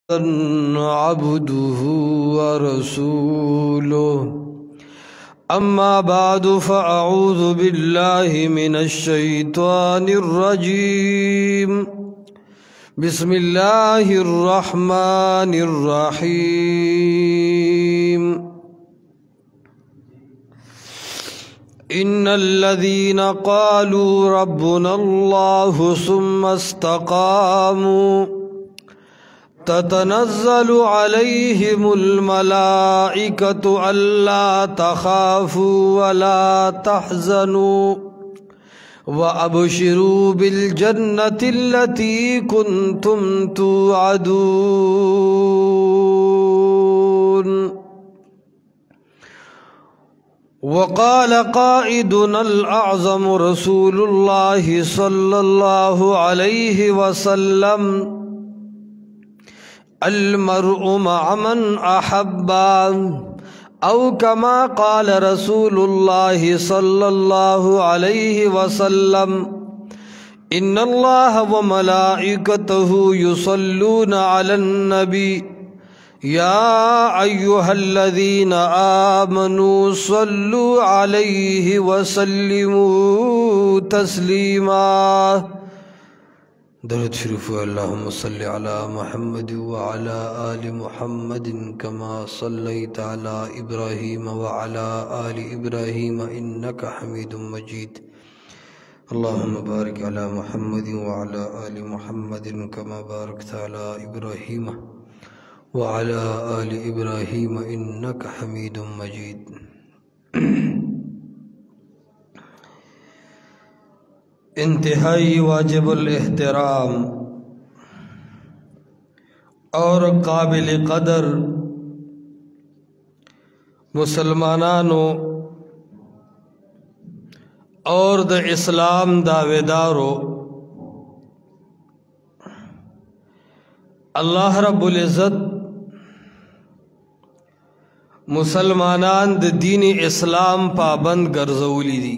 عبده ورسوله أما بعد فأعوذ بالله من الشيطان الرجيم بسم الله الرحمن الرحيم إن الذين قالوا ربنا الله ثم استقاموا تتنزل عليهم الملائكة ألا تخافوا ولا تحزنوا وأبشروا بالجنة التي كنتم توعدون. وقال قائدنا الأعظم رسول الله صلى الله عليه وسلم: المرء مع من أحب، أو كما قال رسول الله صلى الله عليه وسلم: إن الله وملائكته يصلون على النبي يا أيها الذين آمنوا صلوا عليه وسلموا تسليما. درود شریف اللهم صل على محمد وعلى آل محمد كما صليت على إبراهيم وعلى آل إبراهيم إنك حميد مجيد. اللهم بارك على محمد وعلى آل محمد كما باركت على إبراهيم وعلى آل إبراهيم إنك حميد مجيد. انتہائی واجب الاحترام اور قابل قدر مسلمانانو اور د اسلام دعویدارو، اللہ رب العزت مسلمانان د دین اسلام پابند ګرځولي دي،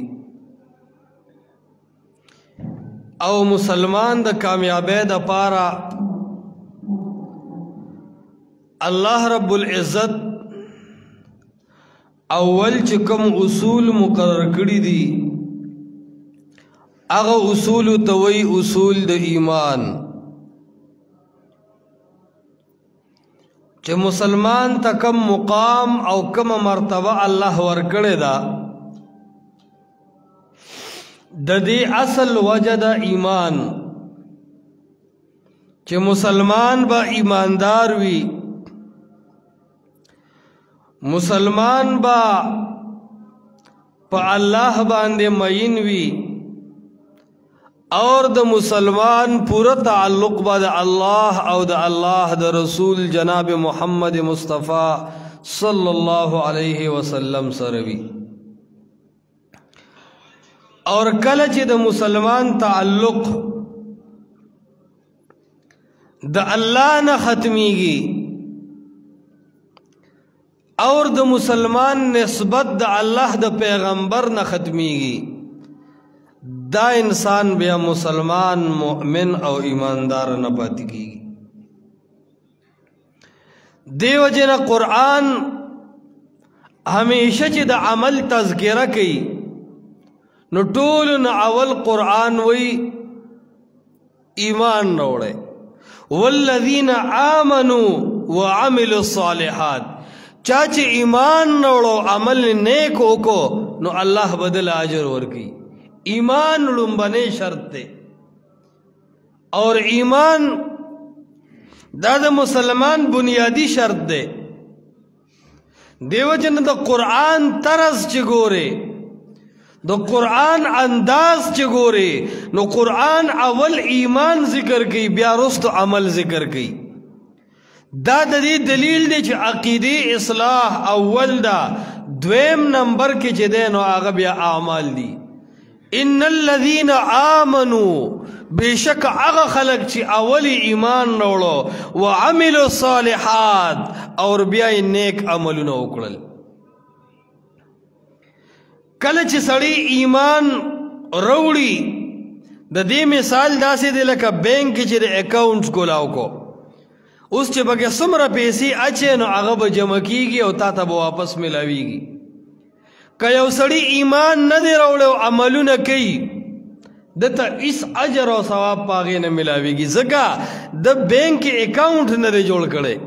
او مسلمان د کامیابی د پاره الله رب العزت اول چې کوم اصول مقرر کړی دي هغه اصول ته وایي اصول د ایمان، چې مسلمان ته کم مقام او کم مرتبه الله ورکړی ده، د دې اصل وجه د ایمان، چې مسلمان با ایماندار وي، مسلمان با په الله باندې مین وي، اور د مسلمان پورا تعلق با د الله او د الله د رسول جناب محمد مصطفی صلی الله علیه وسلم سره وي. اور کله چې د مسلمان تعلق د الله نه ختمیږي اور د مسلمان نسبت د الله د پیغمبر نه ختمیږي، دا انسان بیا مسلمان مؤمن او ایماندار نه پاتې کیږي. دیو جن قرآن همیشه چې د عمل تذکرہ کوي نو ټولو نه اول قرآن وی ایمان راوړی، والذین آمنوا وعملوا الصالحات، چا چې ایمان راوړو عمل نیک وکړو نو الله بدل اجر ورکړي. ایمان لومبنی شرط دی، اور ایمان دا د مسلمان بنیادی شرط دی. دیو جن د قرآن طرز چې ګوره، د قرآن انداز چې ګوري نو قرآن اول ایمان ذکر کوي بیا رستو عمل ذکر کوي. دا د دې دلیل دی چې عقیدی اصلاح اول دا، دویم نمبر کې چې دی نو هغه بیا اعمال دي. ان الذین آمنوا، بشک هغه خلق چې اولی ایمان راوړو، وعملوا الصالحات اور بیا یې نیک عملونه وکړل. کله چې سړی ایمان روړي د دې مثال داسې دی لکه بینک کې چې د اکاونټ کولاو کو اوس چې پکې څومره پیسې اچې نو هغه به جمع کېږي او تا ته به واپس میلاویږي. که یو سړي ایمان نه دی راوړی او عملونه کوي دته هیڅ اجر او ثواب په هغې نه میلاویږي، ځکه د بینک اکاونټ نه دی جوړ کړی.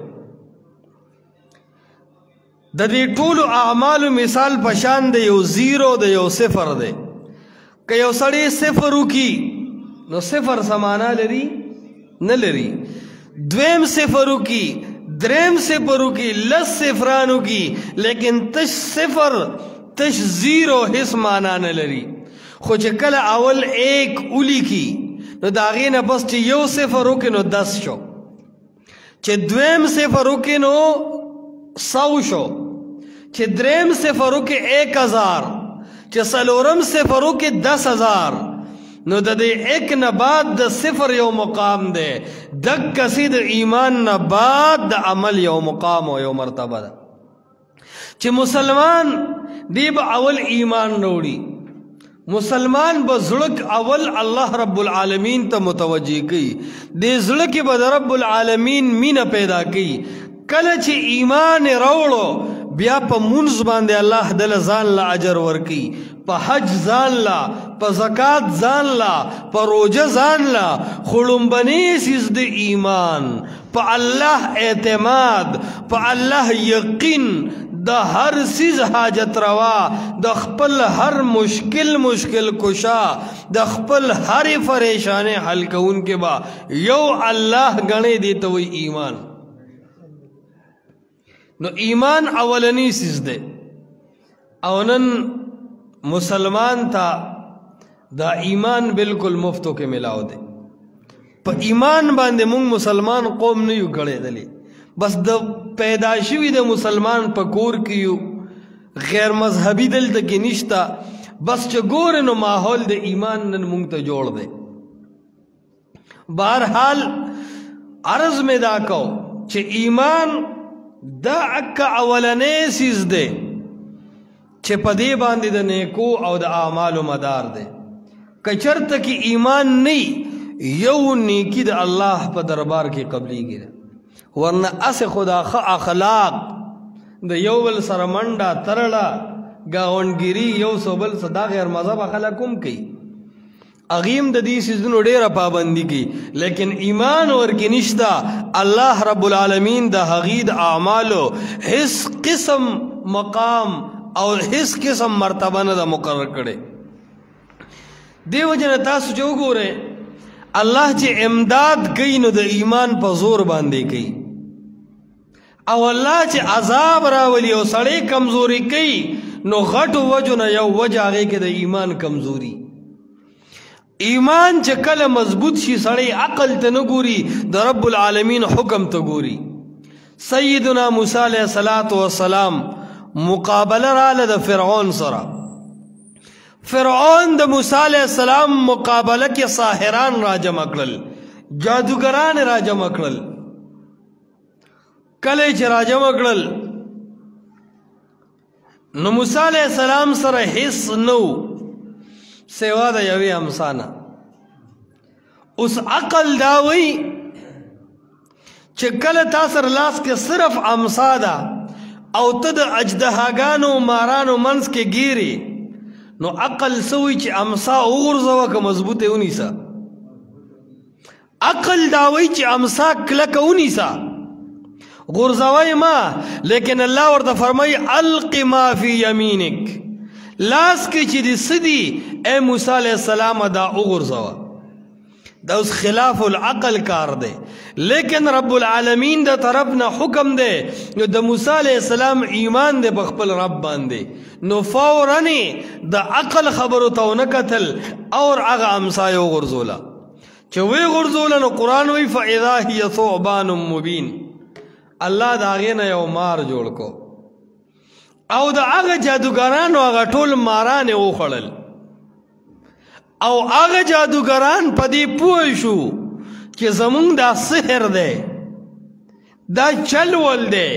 د دې ټولو اعمالو مثال په شان د یو زیرو د یو صفر دی. که یو سړی صفر وکړي نو صفر څه معنا لري؟ نه لري. دویم صفر وکړي، دریم صفر وکړي، لس صفران وکړي، لیکن تش صفر تش زیرو هیڅ معنا نه لري. خو چې کله اول ایک ولیکي نو د هغې نه بس چې یو صفر وکړي نو 10 شو، چې دویم صفر وکړي نو 100 شو، چې دریم صفر وکړي 1000، چې څلورم صفر وکړي 10000. نو د دې ایک نه بعد د صفر یو مقام دی، دقسې د ایمان نه بعد د عمل یو مقام او یو مرتبه ده. چې مسلمان دی به اول ایمان راوړي، مسلمان به زړه اول الله رب العالمین ته متوجه کوي، دې زړه کې به د رب العالمین مینه پیدا کوي. کله چې ایمان راوړو بیا په مونځ باندې الله دله ځان له اجر ورکوي، په حج ځان له، په زکات ځان له، په روژه ځان له. خو لومبنی څیز د ایمان، په الله اعتماد، په الله یقین، د هر څیز حاجت روا، د خپل هر مشکل کشا، د خپل هر پریشانی حل کوونکی به یو الله ګڼې دی ته وایي ایمان. نو ایمان اولنی څیز دی او نن مسلمان ته دا ایمان بالکل مفتو کې ملاو دی. په ایمان باندې مونږ مسلمان قوم نه یو ګڼېدلی، بس د پیدا شوي د مسلمان په کور کې یو، غیر مذهبي دلته کې نشته. بس چې ګورې نو ماحول د ایمان نن مونږ ته جوړ دی. بهرحال عرض مې دا کو چې ایمان دا اکا اولنی څیز دی چې په دې باندې د نیکو او د اعمالو مدار دی. که چېرته کې ایمان نه یو نیکی د الله په دربار کې قبلیږي، ورنه اسې خو دا ښه اخلاق د یو بل سره منډه ترړه ګاونډګیري یو څو بل څه دا غیر مذهبه خلک هم کوي، اغیم د دې څیزونو ډیره پابندي کوي، لیکن ایمان ورکې نشته. الله رب العالمین د هغې د اعمالو هیڅ قسم مقام او هیڅ قسم مرتبه نه ده مقرر کړې. دې وجه نه تاسو چې وګورئ الله چې امداد کوي نو د ایمان په زور باندې کوي، او الله چې عذاب راولي او سړی کمزوري کوي نو غټو وجو نه یو وجه هغې کې د ایمان کمزوري. ایمان چې کله مضبوط شي سړی عقل ته نه ګوري، د رب العالمین حکم ته ګوري. سیدنا موسی علیه السلام مقابله راله د فرعون سره. فرعون د موسی علیه السلام مقابله کې ساحران را جمع کړل، جادوګران را جمع کړل. کله چې را جمع کړل نو موسی علیه السلام سره هیڅ نو سوا د یوې امسا نه. اوس عقل دا وی چې کله تا سره لاس کې صرف امسا ده او ته د اجدهاګانو مارانو منځ کې ګیرې، نو عقل سوی چې امسا وغورځوه که مضبوطه ونیسه. عقل دا وی چې امسا کلکه ونیسه، غورځوی ما، لیکن الله ورته فرمایي الق ما فی یمینک، لاس کې چې دې څه دي اے موسی علیہ السلام دا وغورځوه. دا اوس خلاف العقل کار دی، لیکن رب العالمین د طرف نه حکم دی. نو د موسی علیہ السلام ایمان دی په خپل رب باندې، نو فوراً د عقل خبرو ته ونه کتل اور هغه امسا یې وغورځوله. چې ویې غورځوله نو قرآن وی فاذا هی ثعبان مبین، الله د هغې نه یو مار جوړ کو او د هغه جادوګرانو هغه ټول ماران یې وخوړل، او هغه جادوګران په دې پوه شو چې زمونږ دا سحر دی، دا چلول دی،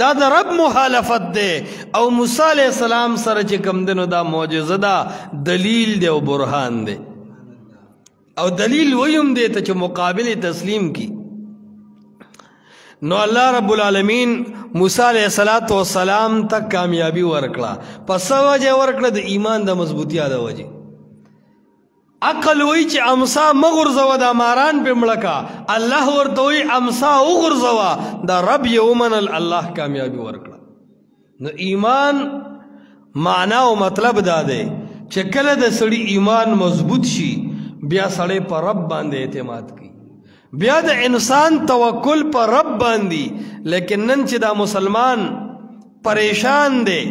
دا د رب مخالفت دی، او موسی علیہ السلام سره چې کوم دی نو دا معجزه ده، دلیل دی او برهان دی. او دلیل ویم دی ته چې مقابل تسلیم کی. نو الله رب العالمین موسی علیہ السلام ته کامیابی ورکړه. پس وجه ورکړه د ایمان د مضبوطیا د وجه. عقل وی چې امسا مغرزوه دا ماران په مړکا، الله ورته وی امسا وغرزوه دا رب یې ومنل، الله کامیابی ورکړه. نو ایمان معنا او مطلب دا دی چې کله د سړي ایمان مضبوط شي بیا سړی په رب باندې اعتماد کوي، بیا د انسان توکل پر رب باندې. لیکن نن چې دا مسلمان پریشان دی،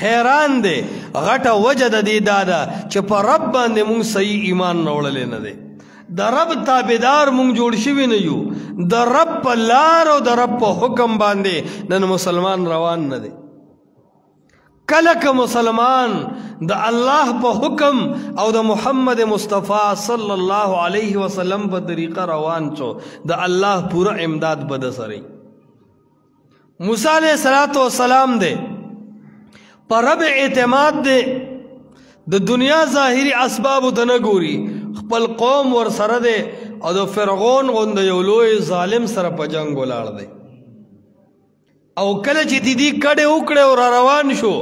حیران دی، غټه وجه د دې دا ده چې په رب باندې مونږ صحیح ایمان راوړلی نه دی. د رب تابعدار مونږ جوړ شوي نه یو، د رب په لار او د رب په حکم باندې نن مسلمان روان نه دی. کله که مسلمان د الله په حکم او د محمد مصطفی صلی الله علیه وسلم په طریقه روان شو، د الله پورا امداد به د سره. موسی علیہ السلام دی پر رب اعتماد دی، د دنیا ظاهری اسباب ته نه ګوري، خپل قوم ور سره دی او د فرعون غوندې یو لوی ظالم سره په جنگ ولاړ دی. او کله چې دې کډه وکړه او روان شو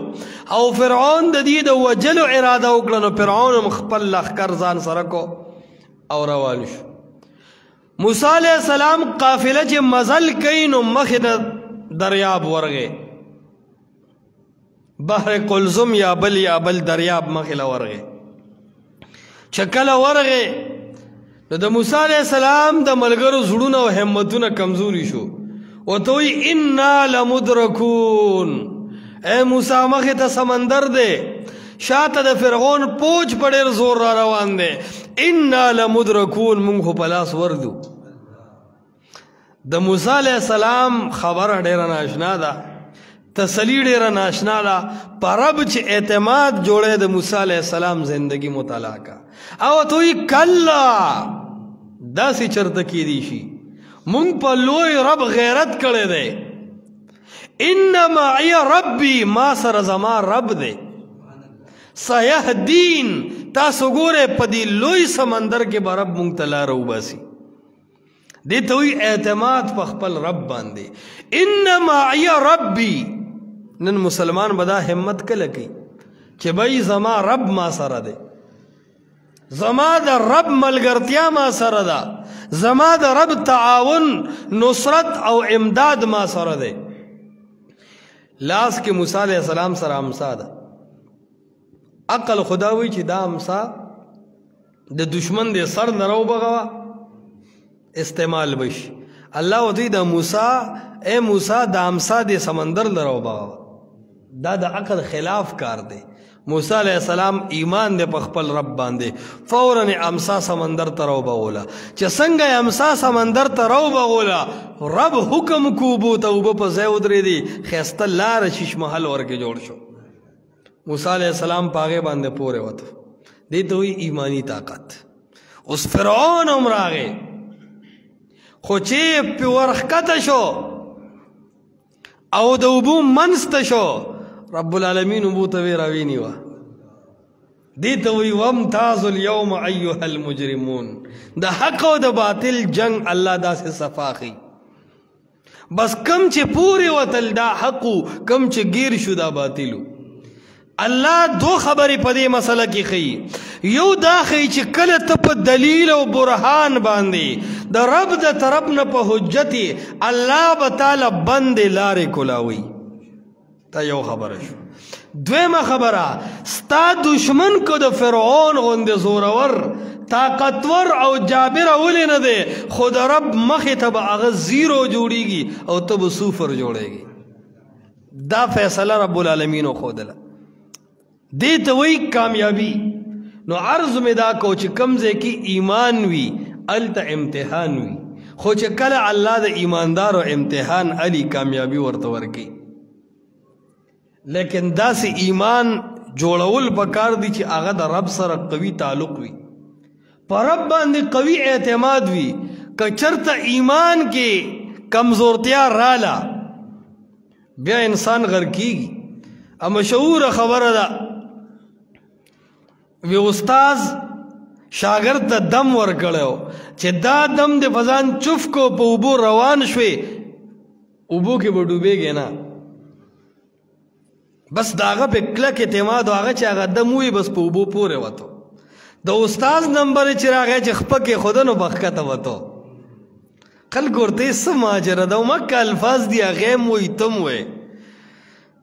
او فرعون د دې د وجلو اراده وکړه، نو فرعون خپل لښکر ځان سره کو او روان شو. موسی علیہ السلام قافله چې مزل کوي نو مخې د دریاب ورغی، بحر قلزم یا بل دریاب مخې له ورغی. چې کله ورغی نو د موسی علیہ السلام د ملګرو زړونه او همتونه کمزوري شو، وتوی انا لمدرکون، اے موسی مخې ته سمندر دی، شاته د فرعون پوج په ډېر زور را روان دی، انا لمدرکون، مونږ خو په لاس وردو. د موسی علیہ السلام خبره ډېره ناشنا ده، تسلی ډېره ناشنا ده. په رب چې اعتماد جوړی د موسی علیہ السلام زندگی مطالعه کا. او توی کلا داسې چرته کیدی شي مونږ په لوی رب غیرت کړی دی. انما ای ربی، ما سره زما رب دی، سیهدین، تاسو ګوره په دې لوی سمندر کې به رب مونږ ته لاره وباسي. دې ته وایي اعتماد په خپل رب باندې. انما ای ربی، نن مسلمان به دا همت کله کوي چې بھائی زما رب ما سره دی، زما د رب ملګرتیا ما سره ده، زما د رب تعاون نصرت او امداد ما سره دی. لاس کې موسی علیہ السلام سره امسا ده. عقل خدا وی چې دا امسا د دشمن د سر نه راو بغوا استعمال بشي. الله ودی د موسی، اے موسی د امسا د سمندر لراو بغوا، دا د عقل خلاف کار دی. موسی علیہ السلام ایمان دے په خپل رب باندې، فوراً امسا سمندر ته راو بغولا. چې څنګه امسا سمندر ته راو بغولا، رب حکم کو بو ته اوبه په ځای ودرېدې، ښایسته لاره شیش محل ورکې جوړ شو. موسی علیہ السلام په هغې باندې پورې وته. دې ته وایي ایمانی طاقت. اوس فرعون هم راغی، خو چې پې ورښکته شو او د اوبو منځ ته شو، رب العالمین اوبو ته وی راوینیوه. دې ته وایي وامتازوا اليوم ایها المجرمون. د حق او د باطل جنگ الله داسې صفا ښي. بس کم چې پورې وتل دا حقو، کم چې گیر شو دا باطلو. الله دو خبرې په دې مسله کې ښیي. یو دا ښیي چې کله ته په دلیل او برهان باندې د رب د طرف نه په حجت الله به تعالی بندې لارې کولاوي. تا یو خبره شو. دویمه خبره، ستا دشمن که د فرعون غوندې زورور طاقتور او جابر ولې نه دی، خو د رب مخې ته به هغه زیرو جوړیږي او ته به صفر جوړیږي. دا فیصله رب العالمین وښودله. دې ته وایي کامیابی. نو عرض مې دا کو چې کوم ځای کې ایمان وي هلته امتحان وي، خو چې کله الله د ایماندارو امتحان علي کامیابی ورته ورکوي. لیکن داسې ایمان جوړول پکار دي چې هغه د رب سره قوي تعلق وي، په رب باندې قوي اعتماد وي. که چرته ایمان کې کمزورتیا راله بیا انسان غر کیږي. مشهوره خبره ده، وی استاز شاگرد ته دم ورکړی چې دا دم د فزان چف کو په اوبو روان شوې، اوبو کې به ډوبېږې نه بس د هغه په کلک اعتماد و هغه چې هغه دم ووي بس په اوبو پورې وتو د استاز نمبر چې راغی چې خپه کې خوده نو په ښکته وتو خلکو ورته یې څه ماجره ده مکه الفاظ دي هغه هم وایي ته هم وایې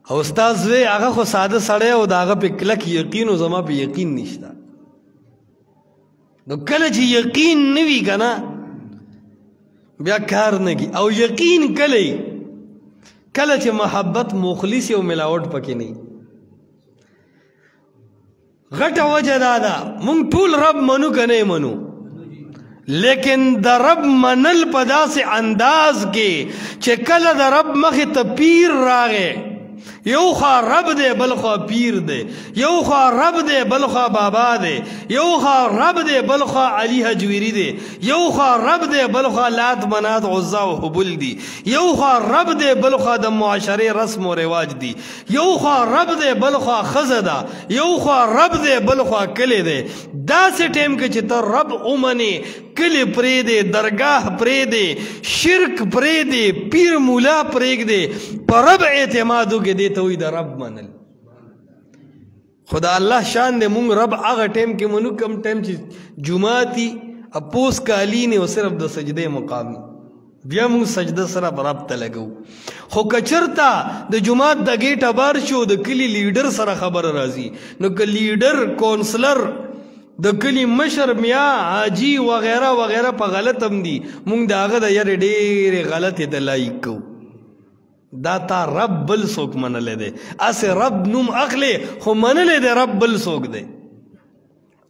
او استاز وی هغه خو ساده سړی او د هغه په کلک یقین و زما په یقین نشته نو کله چې یقین نه وي که نه بیا کار نه کي او یقین کله کله چې محبت مخلص او ملاوټ پکې نه غټه وجه دا ده مونږ ټول رب منو که نه منو لیکن د رب منل په داسې انداز کې چې کله د رب مخې ته پیر راغی یو خوا رب دے بل خوا پیر دے یو خوا رب دے بل خوا بابا دے یو خوا رب دے بل خوا علی حجویری دے یو خوا رب دے بل خوا لات منات عزا و حبل دی یو خوا رب دے بل خوا د معاشره رسم و رواج دی یو خوا رب دے بل خوا خزدا یو خوا رب دے بل خوا کلی دے دا سے ٹیم کے چتا رب امنی کلی پری دے درگاہ پری دے شرک پری دے پیر مولا پریگ دے پر رب اعتمادو کے دیتا ہوئی دا رب منل خدا اللہ شان دے مونگ رب آغا ٹیم کے منو کم ٹیم چی جماعتی اپوس کالی نے و صرف دا سجدے مقامی بیا مونگ سجدہ صرف رب تلگو خو کچرتا دا جماعت دا گیٹ بار شو دا کلی لیڈر سر خبر رازی نو که لیڈر کونسلر د کلی مشر میا حاجی وغیرہ وغیرہ په غلط هم دي مونږ د هغه د یارې ډېرې غلطې دلایي کوو دا تا رب بل څوک منلی دی اسې رب نوم اخلی خو منلی دی رب بل څوک دی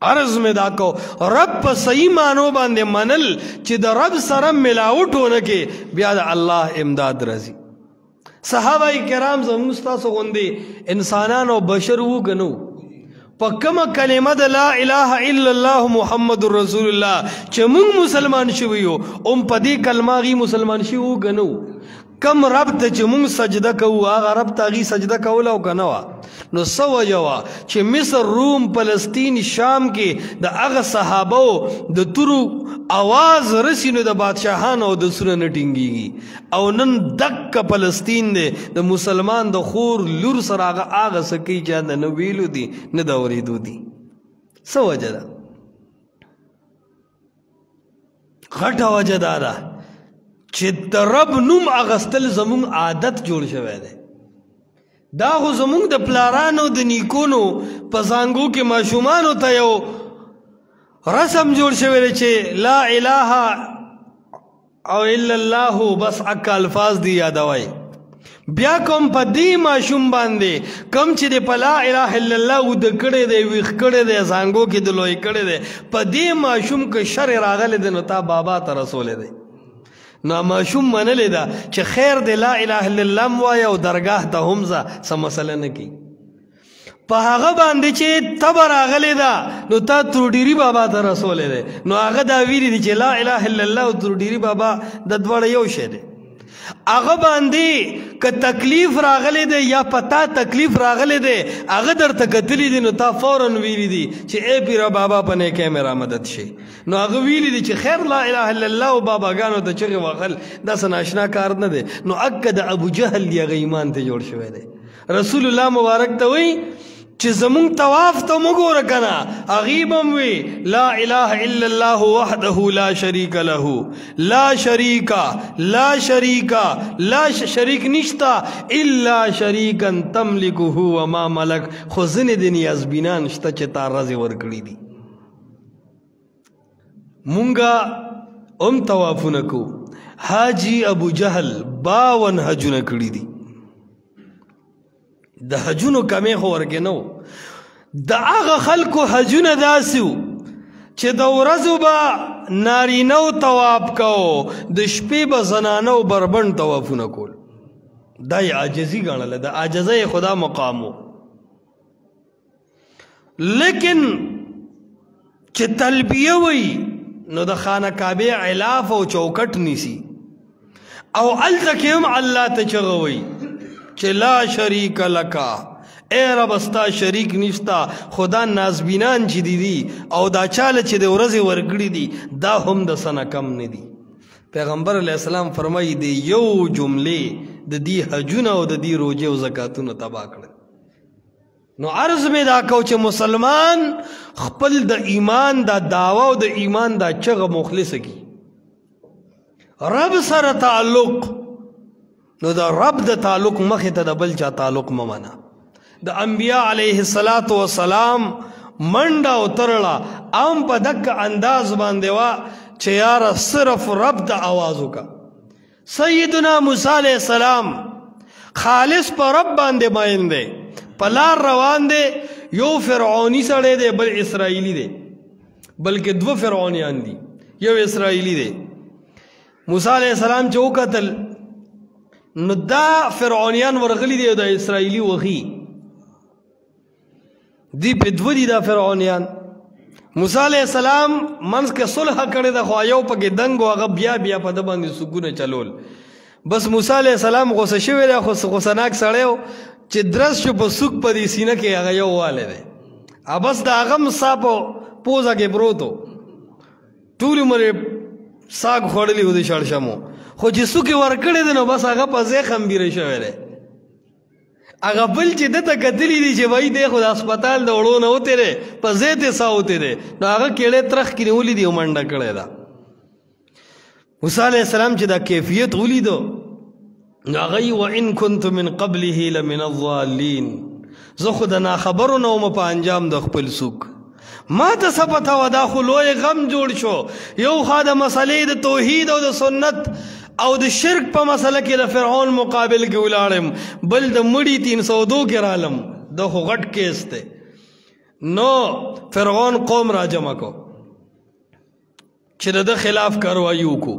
عرض مې دا کو رب په صحیح معنو باندې منل چې د رب سره ملاوټ ونه کې بیا د الله امداد راځي صحابه کرام زموږ ستاسو غوندې انسانان او بشر وو که نه پکم کلمه د لا اله الا الله محمد رسول الله چې موږ مسلمان شویو په دې کلمه غي مسلمان شوو کنو کم رب ته چې موږ سجده کوو هغه رب ته غي سجده کول او کنه نو سو جوا چې مصر روم فلسطین شام کې د هغه صحابه د تورو आवाज رسینو د بادشاہانو د سره نټینګي او نن دک فلسطین دی د مسلمان د خور لور سره هغه سکی چې نه ویلو دي نه دا اوریدو دي سو وجه ده غټه وجه ده چې د رب نوم اغستل زمون عادت جوړ شوی دی دا خو زمونږ د پلارانو د نیکونو په زانګو کې ماشومانو ته یو رسم جوړ شوی دی چې لا اله او الا الله بس اک الفاظ دی یادوي بیا کوم په دې ماشوم باندې کم چې د په لا اله الا الله ود کړی دی ویښ کړی دی زانګو کې د لوی کړی دی په دې ماشوم کې شر راغلی دی نو تا بابا ته رسولی دی نو ماشوم منلی دا چې خیر دی لا اله الا الله وایه او درگاه ته هم ځه څه مسله نه کوي په هغه باندې چې تبه راغلی ده نو تا تروډیري بابا ته رسولی دی نو هغه دا ویلي دي چې لا اله الا الله او تروډیري بابا د دواړه یو شی دی هغه باندې که تکلیف راغلی دی یا پتا تکلیف راغلی دی هغه درته کتلی دی نو تا فوراً ویلی دی چې ای پیره بابا په نیکۍ مې را مدد شي نو هغه ویلی دی چې خیر لا اله الا الله او باباګانو ته چغې وهل دا څه ناشنا کار نه دی نو اکه د ابو جهل دی هغه ایمان ته جوړ شوی دی رسول الله مبارک ته وایي چې زمونږ طواف ته وګوره که نه هغې به م وي لا اله الا الله وحده لا شریک له لا شریک نشته الا شریکا تملکه وما ملک خو ځینې د نیازبینان شته چې تا رزې ورکړي دي مونږه هم طوافونه کوو حاجي ابو جهل 52 حجونه کړي دي د حجونو کمی خو ورکې نه و د هغه خلکو حجونه داسې و چې د ورځو به نارینه و طواف کوو د شپې به زنانه و بربند طوافونه کول دا یې عاجزي ګڼله د عاجزۍ خدا مقام و لیکن چې تلبیه وي نو د خانه کعبې علاف او چوکټ نیسي او هلته کې هم الله ته چغه وي چې لا شریک لکا اے رب استا شریک نشتا خدا نازبینان چې دي او دا چاله چې د ورځې ورګړي دي دا هم د سنه کم نه دي پیغمبر علیہ السلام فرمایي د یو جملې د دې حجونه او د دې روزې او زکاتونه تباه کړل. نو عرض مې دا کو چې مسلمان خپل د ایمان دا دعوه او د ایمان دا چغه مخلص کی رب سره تعلق، نو دا رب د تعلق مخې ته د بل چا تعلق ممنه. د انبیاء علیه السلام منډه او ترړه عام په دک انداز باندې وا چې یاره صرف رب ته آواز وکا. سیدنا موسی علیہ السلام خالص په رب باندې ماین دی، په لار روان دی. یو فرعونی سړی دی بل اسرائیلی دی، بلکې دو فرعونیان دي، یو اسرائیلی دی. موسی علیہ السلام چې وکتل نو دا فرعونیان ورغلی دی او دا اسرائیلی وخی دی په دو دي دا فرعونیان. موسی علیہ السلام منځ کې صلح کړې ده خو یو پکې دنګ و هغه بیا په ده باندې سکونه چلول. بس موسی علیہ السلام غوسه شوی دی، خو غوسناک سړی و چې درس شو په سوک په دې سینه کې هغه یو والی دی. بس د هغه م سا په پوزه کې پروت و، ټول عمر یې ساګ خوړلی و د شړشمو، خو چې سوکې ورکړی دی نو بس هغه په ځای خمبیره شوی دی. هغه بل چې ده ته کتلی دي چې وایي دی خو د هسپتال د وړو نه وتی دی، په ځای ته سا وتی دی، نو هغه کیړی ترخ کې نیولي دي او منډه کړې ده. موسی علیہ السلام چې دا کیفیت ولیدو نو هغه یې وان کنت من قبله لمن الضالین، زه خو د ناخبرو نه وم په انجام د خپل سوک. ما ته څه پته وه دا خو لوی غم جوړ شو. یو خوا د مسلې د توحید او د سنت او د شرک په مسله کې د فرعون مقابل کې ولاړم، بل د مړي 302 کې رالم، دا خو غټ کیس دی. نو فرعون قوم را جمع کو چې د ده خلاف کاروایي وکړو.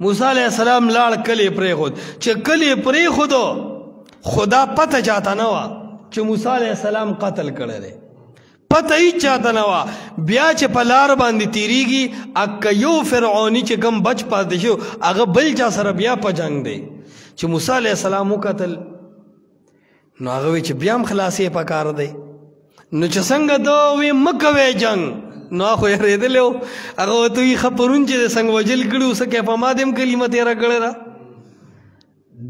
موسی علیہ السلام لاړ کلی پرېښود، چې کلی پرېښودو خدا پته چاته نه وه چې موسی علیہ السلام قتل کړی دی، پته هیڅ چاته نه وه. بیا چې په لار باندې تیریږي اکه یو فرعوني چې کم بچ پاتې شو هغه بل چا سره بیا په جنگ دی. چې موسی علیہ السلام وکتل نو هغه وی چې بیا هم خلاصې پکار دی. نو چې څنګه دا وی مه کوئ جنگ، نو خو یېرېدلی و. هغه ورته وي ښه پرون چې د څنګه وجل کړي اوس کې په ما دې هم کلمه تېره کړې ده.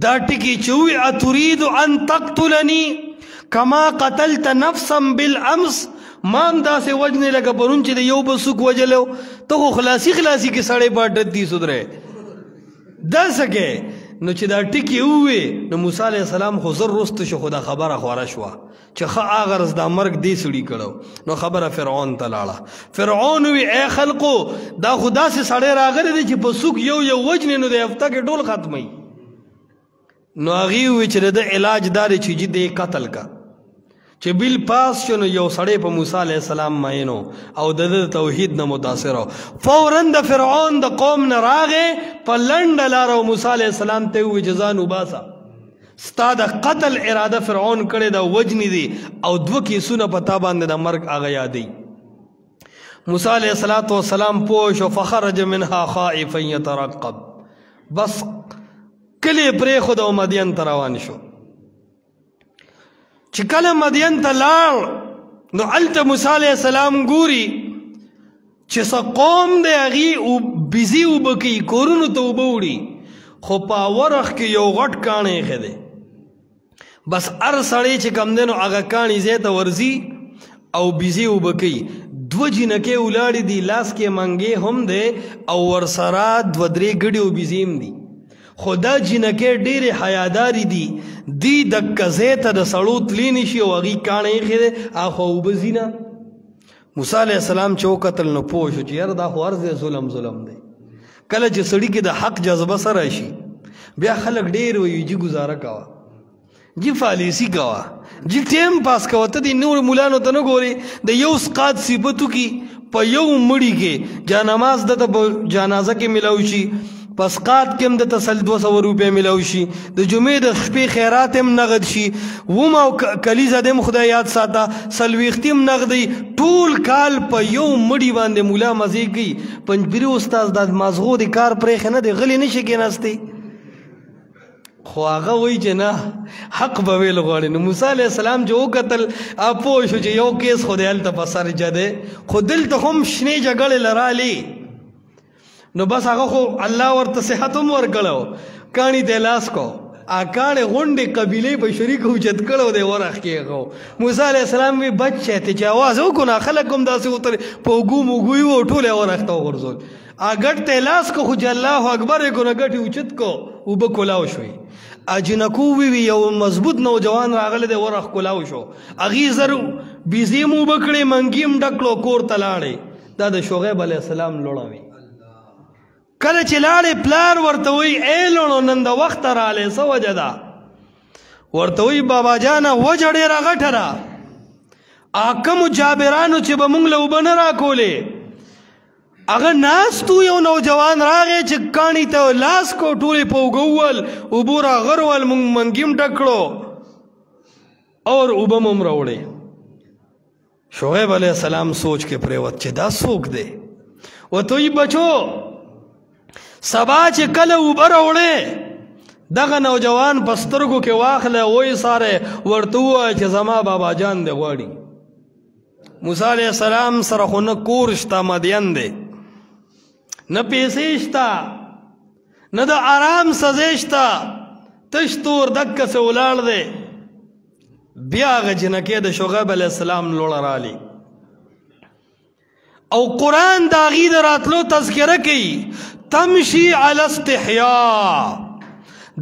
دا ټکي چې وي اتريد ان تقتلني کما قتلت نفسا بالامس، ما هم داسې وجنې لکه پرون چې د یو بل څوک وجلی و. ته خو خلاصي کې سړی په اډت دي سودری داسې کې. نو چې دا ټکي ووې نو موسی علیہ السلام خو زر رسته شو، خو دا خبره خوره شوه چې ښه هغه رس دا مرګ دې سړي کړو. نو خبره فرعون ته لاړه. فرعون وی ای خلقو دا خو داسې سړی راغلی دی چې په څوک یو وجنې نو د هفته کې ټول ختموي. نو هغې ووی چې د ده علاج دا دی چې دې قتل کا. چې بیل پاس شو نو یو سړی په موسی علیہ السلام مینو او د توحید نه متاثر و. فوراً د فرعون د قوم نه راغې په لنډه لاره او موسی علیہ السلام ته ووی چې ځان وباسه، ستا د قتل اراده فرعون کړې ده، وجنې دي او 2 کیسونه په تا باندې د مرګ هغه یادوي. موسی علیہ السلام پوه شو، فخرج منها خائفا یترقب، بس کلی پرېښود او مدین ته روان شو. چې کله مدین ته لاړ نو هلته موسی علیہ السلام ګوري چې څه قوم دی هغې بیزي اوبه کوي، کورونو ته اوبه وړي، خو په ورخ کې یو غټ کاڼی ایښی دی. بس هر سړی چې کم دی نو هغه کاڼي ځای ته ورځي او بیزي اوبه کوي. 2 جینکې ولاړې دي، لاس کې منګې هم دی او ورسره 2-3 ګډې او بیزي هم دي. خو دا جینکې ډېرې حیادارې دي، دی د کځې ته د سړو تلی نه شي او هغې کاڼی ایښی دی، هغه اوبه ځي نه. موسی علیہ السلام چې وکتل نو پوه شو چې یاره دا خو هر ځای ظلم دی. کله چې سړي کې د حق جذبه سره شي بیا خلک ډېر وایي جي ګزاره کوه، جي فالیسي کوه، جي ټیم پاس کوه. ته د نور مولانو ته نه ګورې د یو سقاط صفتو کې په یو مړي کې جانماز د جنازه کې میلاو شي، په سقاط کې هم د ته 200 روپۍ میلاو شي، د جمعې د شپې خیرات هم نغد شي، ومه او کلیزه دې هم خدای یاد ساته، 40 هم نغدي. ټول کال په یو مړي باندې مولا مزې کوي. پنجپیري استاز د مازغو د کار پرېښی نه دی، غلی نه شي کېناستی. خو هغه وایي چې نه حق به ویل غواړي. نو موسی علیہ السلام چې وکتل پوه شو چې یو کیس خو دی هلته په سرجه دی، خو دلته هم شنې جګړې لرالې. نو بس هغه خو الله ورته صحت هم ورکړو کاڼي ته لاس کو کاڼې غونډې قبیلې په شریک اوچت کړو دی ورخ کېږو موسی علیه السلام وی بچی ته چې اواز وکړو نو خلک هم داسې وترې په اوږو موږو یې و ټول یې ورخ ته وغورځول ګټ ته لاس کو خو چې الله اکبر یې کو نو ګټې اوچت کو اوبه کولاو شوې جنکو وی یو مضبوط نوجوان راغلی دی ورخ کولاو شو هغې زر بیزې مو اوبه کړې منګي هم ډک کړو کور ته لاړې دا د شعیب علیه السلام لوڼه وي کله چې لاړې پلار ورته وی ای لوڼو نن د وخته رالی څه وجه ده ورته وی بابا جانه وجه ډېره غټه ده کومو جابرانو چې به موږ له اوبه نه راکولې هغه ناست یو نوجوان راغی چې کاڼي ته لاس کو ټولې په اوږه وول اوبو راغرول موږ منګي هم ډک کړو اور اوبه م هم راوړې شعیب علیه السلام سوچ کې پرېوت چې دا څوک دی ورته وی بچو سبا چې کله اوبه راوړې دغه نوجوان په سترګو کې واخله وی ساره ورته ووایه چې زما بابا جان دی غواړي موسی علیه السلام سره خو نه کور شته مدین دی نه پیسې شته نه د آرام سزې شته تش تور دکه سه ولاړ دی بیا هغه جنکې د شعیب علیه السلام لوړه رالی او قرآن د هغې د راتلو تذکره کوي تمشي علی استحیا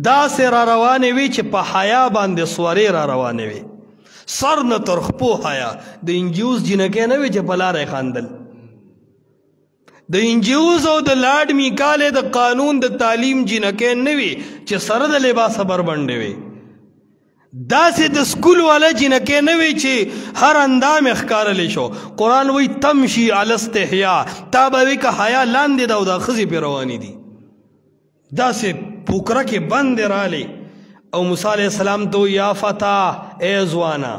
داسې را روانې وي چې په حیا باندې سورې را روانې وي سر نه تر خپو حیا د انجیوز جنکې نه وي چې په لاره یې خاندل د انجیوز او د لاډ میکالې د قانون د تعلیم جنکې نه وي چې سره د لباسه بربنډې وي داسې د سکول والا جنکې نه وي چې هر اندام یې ښکارلی شو قرآن وایي تمشي علی استحیا تا به وي که حیا لاندې ده او دا ښځې پرې روانې دي داسې پوکره کې بندې رالی او موسی علیه السلام ته یا فتا ای ځوانه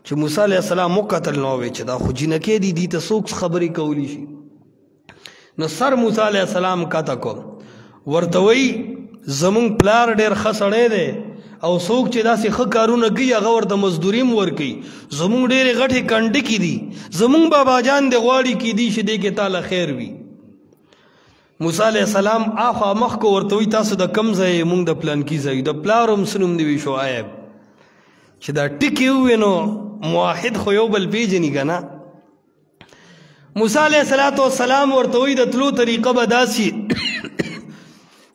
چې موسی علیه السلام وکتل نو وی چې دا خو جنکې دي دي ته څوک خبرې کولی شي نو سر موسی علیه السلام کته کو ورته وی زمونږ پلار ډېر ښه سړی دی او څوک چې داسې ښه کارونه کوي هغه ورته مزدوري هم ورکوي زمونږ ډېرې غټې کنډکې دي زمونږ بابا جان د غواړي کیدی شي دی کې تاله خیر وي موسی علیه السلام اخوا مخ کو ورته وی تاسو د کم ځای مونږ د پلانکي ځای د پلار هم څه نوم دی وي شعیب چې دا ټکي ووی نو موحد خو یو بل پیژني که نه موسی علیه السلام ورته وی د تلو طریقه به داسې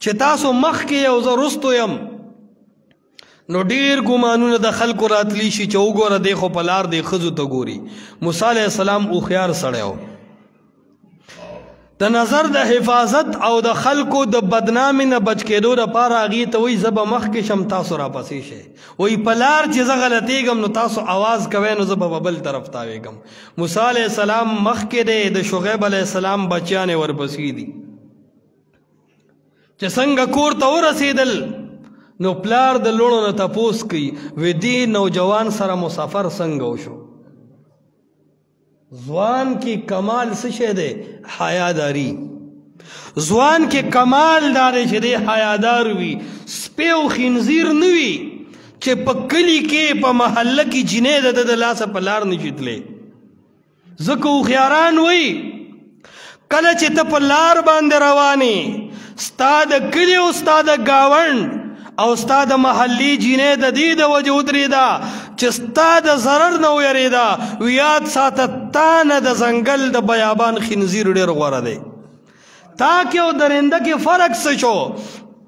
چې تاسو مخکې یو زه رستو یم نو ډیر ګمانونه د خلکو راتلی شي چې وګوره دی خو په لار دی ښځو ته ګوري موسی علیه السلام هوښیار سړی و د نظر د حفاظت او د خلکو د بدنامۍ نه بچ کېدو دپاره هغې ته وایي زه به مخکې شم تاسو راپسې شئ وایي په لار چې زه غلطېږم نو تاسو آواز کوئ نو زه به بل طرف تاوېږم موسی علیه السلام مخکې دی د شعیب علیه السلام بچیان یې ورپسې دي چې څنګه کور ته ورسېدل نو پلار د لوڼو نه تپوس کوي وی دې نوجوان سره مسافر څنګه وشو ځوان کې کمال څه شی دی حیاداري ځوان کې کمال دا دی چې دی حیادار وي سپی او خنزیر نه وي چې په کلي کې په محله کې جینۍ د ده د لاسه په لار نشي تللی ځکه هوښیاران وایي کله چې ته په لار باندې روانې ستا د کلي او ستا د ګاونډ او ستا د محلي جینۍ د دې د وجې ودرېده چې ستا د ضرر نه ویرېده یاد ساته تا نه د ځنګل د بیابان خنزیر ډېر غوره دی تا کې او درنده کې فرق څه شو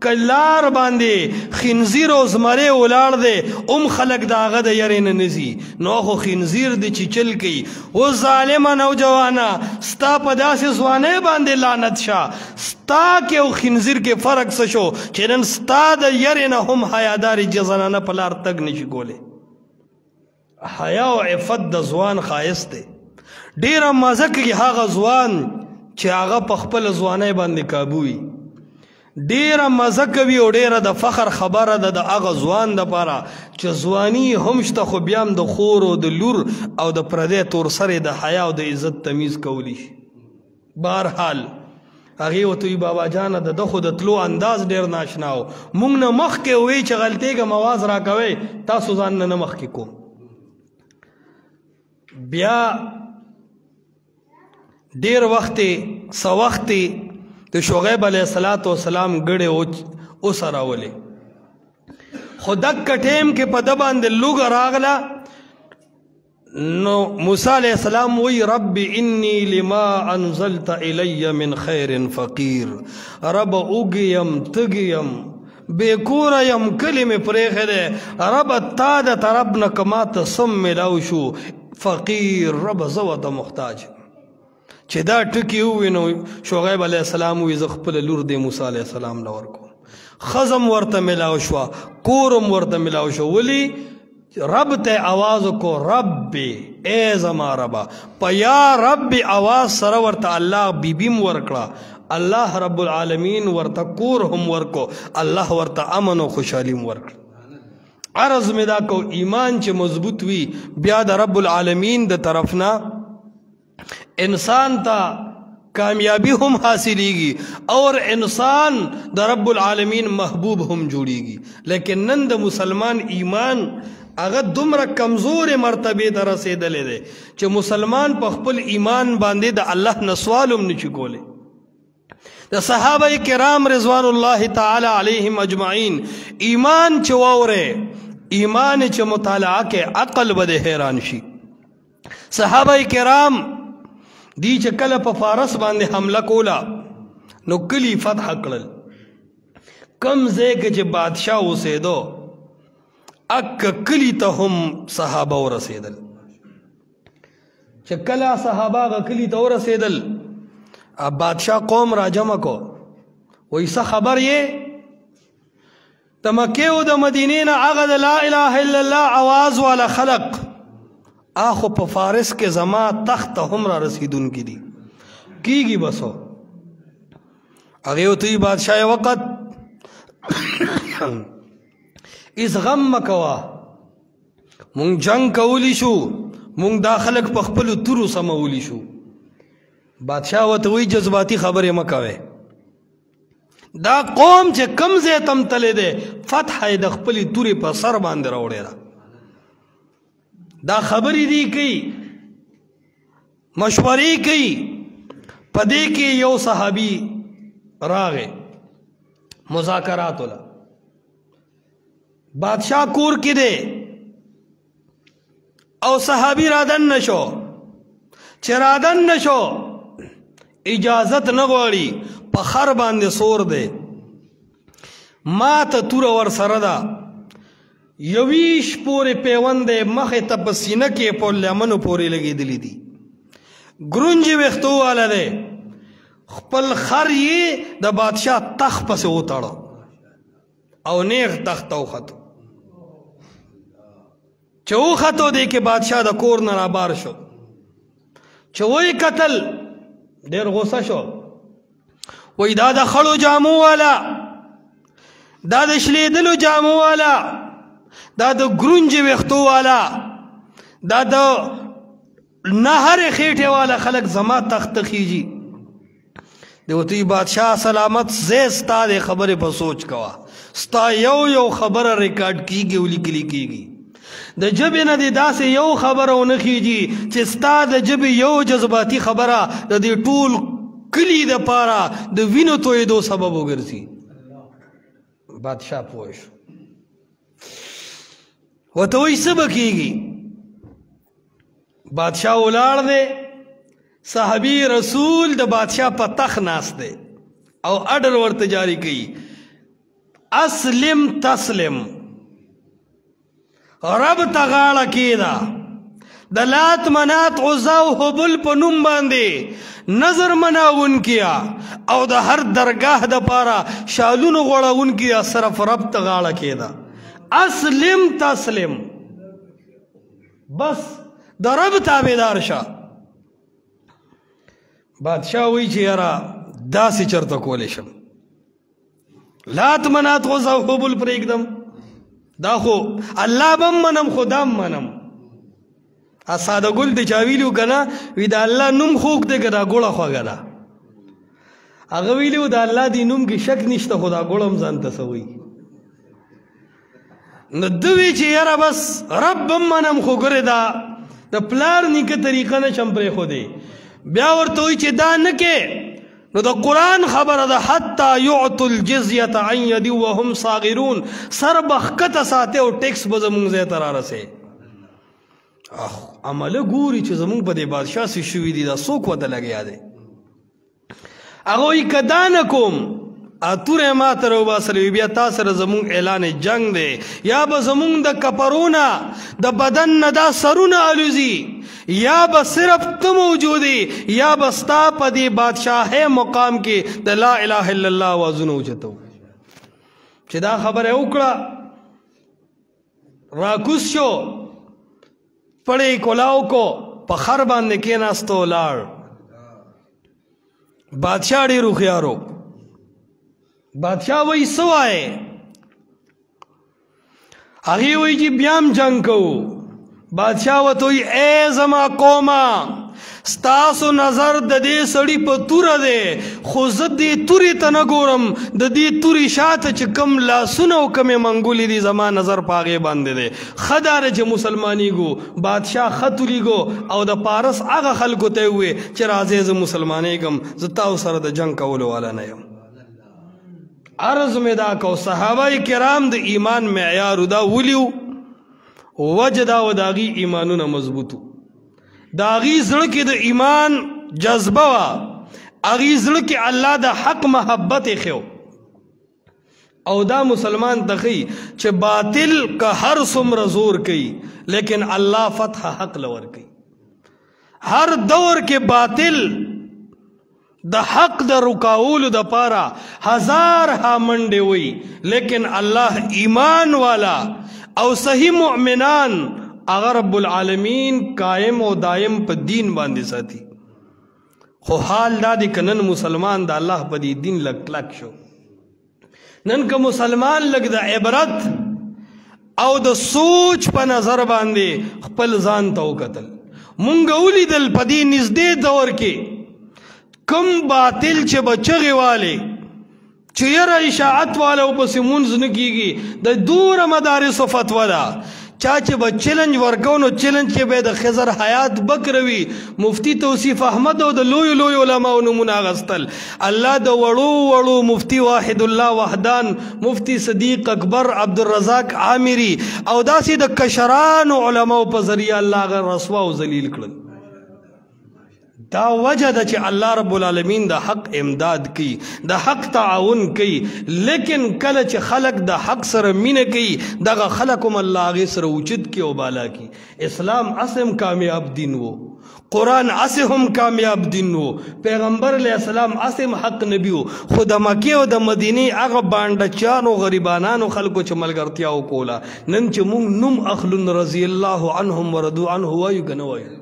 که لار باندې خنزیر او زمری ولاړ دی ام خلک د هغه د یرې نه نځي نو خو خنزیر دی چې چل کوي اوس ظالمه نوجوانه ستا په داسې ځوانۍ باندې لعنت شه ستا کې او خنزیر کې فرق څه شو چې نن ستا د یرې نه هم حیادارې زنانه په لار تګ نشي کولی حیا او عفت د ځوان ښایست دی ډېره مزه کوي هغه ځوان چې هغه په خپله ځوانۍ باندې کابو وي ډیره مزه کوي او ډیره د فخر خبره ده د هغه ځوان دپاره چې ځواني هم شته خو بیا هم د خور او د لور او د پردی تور سرې د حیا او د عزت تمیز کولی شي بهرحال هغې ورته وي بابا جانه د ده خو د تلو انداز ډېر ناشنا و موږ نه مخکې وی چې غلطېږم آواز راکوئ تاسو ځان نه مخکې کوم بیا ډېر وخت څه وخت د شعیب علیه السلام ګړې اوسه راولې خو دکه ټیم کې په ده باندې لوږه راغله نو موسی علیه السلام وی رب انی لما انزلت الی من خیر فقیر رب اوږې یم تږې یم بې کوره یم کلي مې پرېښی دی رب تا د طرف نه که ماته څه میلاو شو فقیر رب زه ورته محتاج چې دا ټکي ووي نو شعیب علیه السلام وی زه خپله لور دی موسی علیه السلام له ورکوم ښځم ورته میلاو شوه کورم ورته میلاو شو ولې رب ته آواز وکړو ربي ای زما ربه په یا ربي آواز سره ورته الله بیبیم ورکړه الله رب العالمین ورته کور هم ورکو الله ورته امن او خوشحالیم ورکړه عرض مې دا کو ایمان چې مضبوط وي بیا د رب العالمین د طرف نه انسان ته کامیابی هم حاصلیږي اور انسان د رب العالمین محبوب هم جوړیږي لیکن نن د مسلمان ایمان هغه دومره کمزور مرتبه ته رسیدلی دی چې مسلمان په خپل ایمان باندې د الله نه سوال هم نشي کولی د صحابه کرام رضوان الله تعالی علیهم اجمعین ایمان چې واورې ایمان چې مطالعه کې عقل به حیران شي صحابه کرام دی چې کله په فارس باندې حمله کوله نو کلی فتح کړل کم ځای کې چې بادشاه اوسېدو اک کلی ته هم صحابه ورسېدل چې کله صحابه هغه کلی ته ورسېدل بادشاه قوم راجمع کو وایي څه خبر یې د مکې او د مدینې نه هغه د لا اله الا الله آواز والا خلق آخو په فارس کې زما تخت هم را رسیدونکي دي کیږي بسو هغې ورته وایي بادشاه وقت اس غم مکوه مونږ جنگ کولی شو مونږ دا خلک په خپلو تورو سمولی شو بادشاه ورته وایي جذباتي خبرې مه کوئ دا قوم چې کم ځای تم تللی دی فتح یې د خپلې تورې په سر باندې راوړې ده دا خبرې دی کوي مشورې کوي په دې کې یو صحابي راغی مذاکراتو له بادشاه کور کې دی او صحابي رادن نشو چې رادن نشو اجازت نه غواړي په خر باندې سور دی ما ته توره ورسره ده یویش پورې پیوند دی مخې ته په سینه کې په لمنو پورې لګېدلي دي ګرونجې ویښتو والا دی خپل خر یې د بادشاه تخت پسې وتړه او نیغ تخت ته وختو چې وختو دی کې بادشاه د کور نه رابار شو چې وی قتل ډېر غوسه شو وی دا د خړو جامو والا دا د شلیدلو جامو والا دا د ګرونجې ویښتو والا دا د نهرې خېټې والا خلک زما تخت ته خیږي دی ورته وایي بادشاه سلامت زه ستا د خبرې په سوچ کوه ستا یو خبره ریکارډ کیږي او لیکلي کیږي د ژبې نه دې داسې یو خبره ونه خیږي چې ستا د ژبې یو جذباتي خبره د دې ټول کلي دپاره د وینو تویېدو سبب وګرځي بادشاه پوه شو ورته وایي څه به کیږي بادشاه ولاړ دی صحابي رسول د بادشاه په تخت ناست دی او اډر ورته جاری کوي اسلم تسلم رب ته غاړه کېده د لات منات عزا او هبل په نوم باندې نظر مناونکیا او د هر درگاه دپاره شالونو غوړونکیا صرف رب ته غاړه کېده اسلم تسلم بس د رب تابعدار شه بادشاه وی چې یاره داسې چرته کولی شم لات منات غوزه او هبل پرېږدم دا خو الله به منم خدا منم ساده ګل دی چا ویلي که نه وي د الله نوم خوږ دی که دا ګوړه خوږه ده هغه ویلي و د الله دې نوم کې شک نشته خو دا ګوړه هم ځان ته څه وایي نو ده وی چې یاره بس رب هم منم خو ګورې دا د پلار نیکه طریقه نه شم پرېښودی بیا ورته وایي چې دا نه کې نو د قرآن خبره ده حتی یعطوا الجزیة عن ید وهم صاغرون، سر بخکته ساته او ټیکس به زمونږ ځای ته رارسې. عمله ګوري چې زمونږ په دې بادشاه څه شوي دي، دا څوک ورته لګیا دی. هغه وایي که دا نه کوم اتوره ما ته راوباسلې، بیا تا سره زمونږ اعلان جنگ دی، یا به زمونږ د کپرونه د بدن نه دا سرونه الوزي، یا به صرف ته موجودی، یا به ستا په دې بادشاهۍ مقام کې د لا اله الا الله وازونه اوچتو. چې دا خبره وکړه راکوز شو، پړې کولاو کو، په خر باندې کېناستو ولاړ. بادشاہ ډېر هوښیار و. بادشاہ وایي څه وایې؟ هغې وایي چې بیا هم جنګ کوو. بادشاہ ورته وایي ای زما قومه، ستاسو نظر د دې سړي په توره دی، خو زه دې تورې ته نه ګورم، د دې تورې شاته چې کوم لاسونه او کومې منګولې دي زما نظر په هغې باندې دی. ښه دا ده چې مسلمانېږو. بادشاہ ښه تولیږو او د پارس هغه خلکو ته یې وویې چې راځئ زه مسلمانېږم، زه تاسو سره د جنګ کولو والا نه یم. عرض مې دا کو صحابه کرام د ایمان معیارو دا ولیو، وجه دا و د هغې ایمانونه مضبوطو، د هغې زړه کې د ایمان جذبه وه، هغې زړه کې الله د حق محبت یې ښیو. او دا مسلمان ته ښیي چې باطل که هر څومره زور کوي لیکن الله فتح حق له ورکوي. هر دور کې باطل د حق د رکاولو دپاره هزار ها منډې وي، لیکن الله ایمان والا او صحیح مؤمنان هغه رب العالمین قائم او دائم په دین باندې ساتي. خو حال دا دی که نن مسلمان د الله په دې دین لږ کلک شو، نن که مسلمان لږ د عبرت او د سوچ په نظر باندې خپل ځان ته وکتل. مونږ ولیدل په دې نږدې دور کې کم باطل چې به چغې والې چې یره اشاعت والا ورپسې مونځ نه کېږي، د دوره مدارسو فتوا ده. چا چې به چیلنج ورکو نو چیلنج کې به د خضر حیات بکروي، مفتی توصیف احمد او د لویو لویو علماو نومونه اخیستل. الله د وړو وړو مفتی واحد الله وحدان، مفتی صدیق اکبر، عبدالرزاق عامری او داسې د کشرانو علماو په ذریعه الله هغه رسوا او ذلیل کړل. دا وجه ده چې الله رب العالمین د حق امداد کوي، د حق تعاون کوي. لیکن کله چې خلق د حق سره مینه کوي دغه خلق هم الله هغې سره اوچت کړي او بالا کړي. اسلام اسم کامیاب دین و، قرآن اسم کامیاب دین و، پیغمبر علیہ السلام اسم حق نبی و. خو د مکې او د مدینې هغه بانډچانو غریبانانو خلکو چې ملګرتیا وکوله، نن چې موږ نوم اخلو رضی الله عنهم ورضوا عنه وایو که نه وایو؟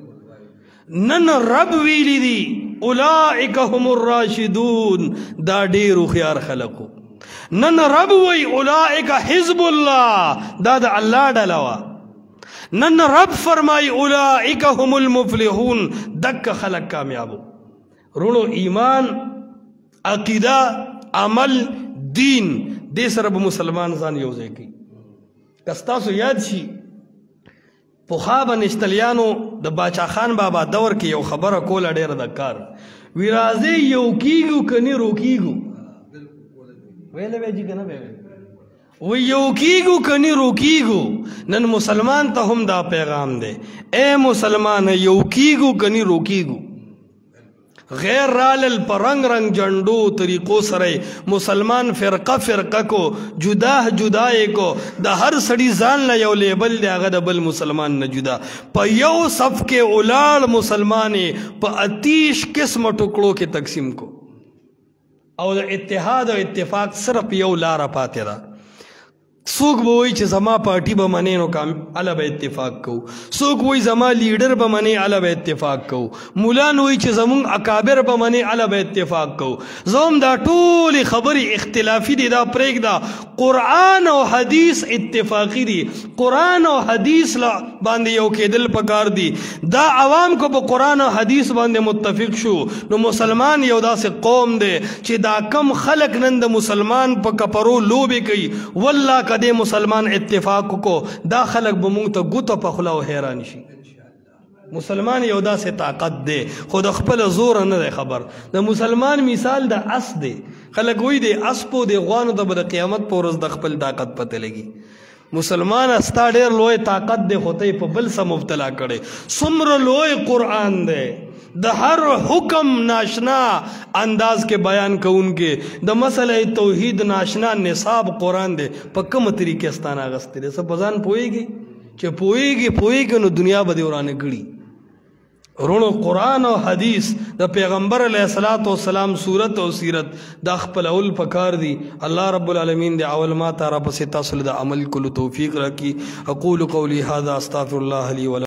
نن رب ویلی دی اولئک هم الراشدون، دا ډیر هوښیار خلقو. نن رب وی اولئک حزب الله، دا د الله ډله وه. نن رب فرمای اولئک هم المفلحون، دک خلق کامیابو. رونو ایمان، عقیده، عمل، دین، دې سره به مسلمان ځان یوځای کوي. که ستاسو یاد شي پخوا به نشتلیانو د باچا خان بابا دور کې یو خبره کوله ډېره د کار، وی راځئ یو کیږو که نه روکیږو. ویلی به جي که نه به وی یو کیږو که نه روکیږو. نن مسلمان ته هم دا پیغام دی، اے مسلمان یو کیږو که نه روکیږو. غیر رالل پر رنگ رنگ جنڈو طریقوں سرے مسلمان فرقہ فرقہ کو جدا جدائے کو دا ہر سڑی زان لا یو لیبل دے آغا دا بل مسلمان نہ جدا پا یو صف کے اولاد مسلمانے پا اتیش قسم ٹکڑوں کے تقسیم کو. او دا اتحاد و اتفاق صرف یو لارا پاتے دا. سوک بوئی چھ زما پارٹی با منے نو کام علا با اتفاق کو، سوک بوئی زما لیڈر با منے علا با اتفاق کو، مولان ہوئی چھ زمون اکابر با منے علا با اتفاق کو. زوم دا طول خبری اختلافی دی، دا پریک دا قرآن و حدیث اتفاقی دی. قرآن و حدیث باندے یو کے دل پکار دی. دا عوام کو با قرآن و حدیث باندے متفق شو نو مسلمان یو دا سے قوم دے چھ دا کم خلق نند مسلمان پا کپرو لوبے کئی. واللہ کا دے مسلمان اتفاق کو دا خلق بمونگ تا گوتا پا خلا و حیران شی. مسلمان یو داسې طاقت دی خو د خپل زور نه دی خبر د مسلمان مثال د اس دی خلک وایي د اسپو د غوانو ته به د قیامت په ورځ د خپل طاقت پته لګي مسلمان ستا ډېر لوی طاقت دی خو ته یې په بل څه مبتلا کړی څومره لوی قرآن دی د هر حکم ناشنا انداز کې بیان کوونکې د مسئله توحید ناشنا نصاب قرآن دی په کومه طریقې ستانه اغستی دی څه په ځان پوهېږي چې پوهېږي نو دنیا به دې ورانه کړي رونو قرآن او حدیث د پیغمبر علیہ الصلوۃ والسلام صورت او سیرت دا خپل اول پکار دی الله رب العالمین دې اول ما ته را پسې تاسو له عمل کولو توفیق راکړي اقول قولی هذا استغفر الله لي ولكم